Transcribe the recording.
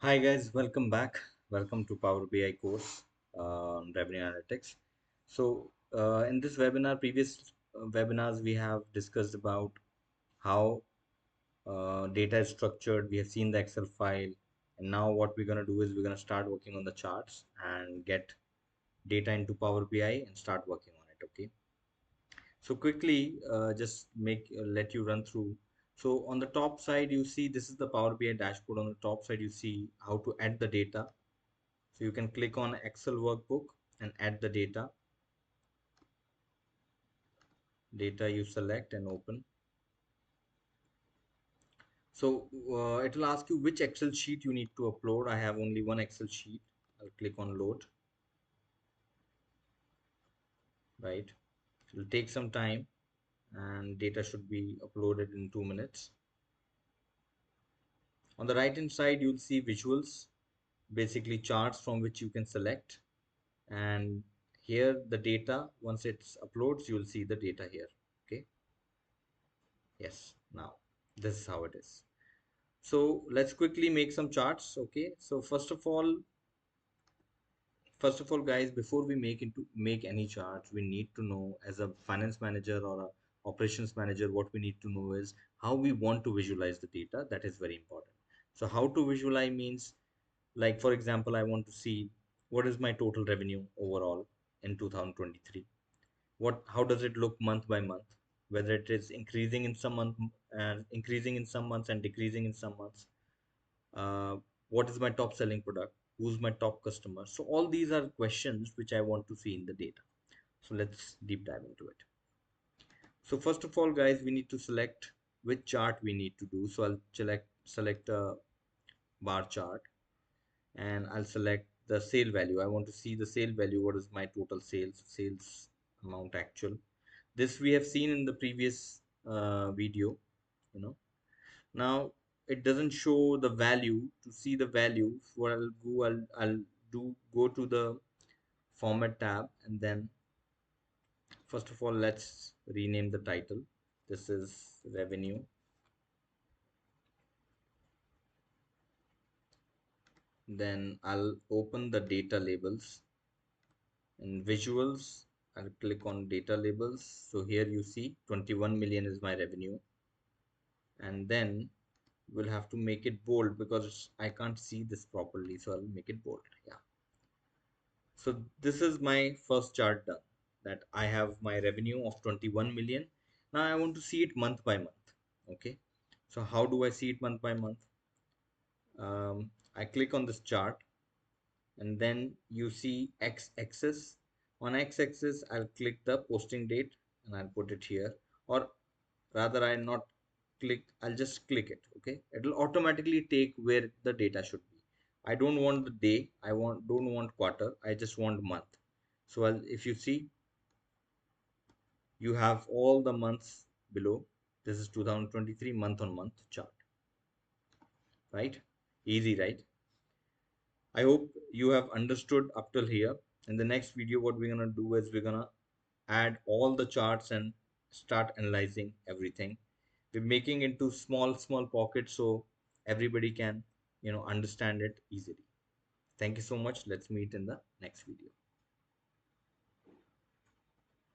Hi guys, welcome back. Welcome to Power BI course on revenue analytics. In this webinar, previous webinars, we have discussed about how data is structured. We have seen the Excel file, and now what we're going to do is we're going to start working on the charts and get data into Power BI and start working on it. Okay. So quickly, just let you run through. So on the top side, you see this is the Power BI dashboard. On the top side, you see how to add the data. So you can click on Excel workbook and add the data you select and open. So it will ask you which Excel sheet you need to upload. I have only one Excel sheet. I'll click on load, right? It will take some time and data should be uploaded in 2 minutes. On the right hand side, you'll see visuals, basically charts from which you can select. And here the data, once it's uploads, you'll see the data here. Okay. Yes. Now this is how it is. So let's quickly make some charts. Okay, so first of all guys, before we make any charts, we need to know, as a finance manager or a operations manager, what we need to know is how we want to visualize the data. That is very important. So how to visualize means, like for example, I want to see what is my total revenue overall in 2023. How does it look month by month, whether it is increasing in some month and increasing in some months and decreasing in some months. uh, what is my top selling product, who's my top customer. So all these are questions which I want to see in the data. So let's deep dive into it. So first of all guys, we need to select which chart we need to do. So I'll select a bar chart, and I'll select the sale value. I want to see the sale value. What is my total sales amount actual. This we have seen in the previous video, you know. Now it doesn't show the value. To see the value, what I'll do, go to the format tab, and then first of all let's rename the title. This is revenue. Then I'll open the data labels. In visuals, I'll click on data labels. So here you see 21 million is my revenue, and then we'll have to make it bold because I can't see this properly, so I'll make it bold. Yeah. So this is my first chart done, that I have my revenue of 21 million. Now I want to see it month by month. Okay. So how do I see it month by month? I click on this chart, and then you see X axis. On X axis, I'll click the posting date and I'll put it here. Or rather, I'll just click it. Okay. It'll automatically take where the data should be. I don't want the day, don't want quarter, I just want month. So if you see, you have all the months below. This is 2023 month on month chart, right? Easy, right? I hope you have understood up till here. In the next video, what we're gonna do is we're gonna add all the charts and start analyzing everything. We're making into small pockets so everybody can understand it easily. Thank you so much. Let's meet in the next video.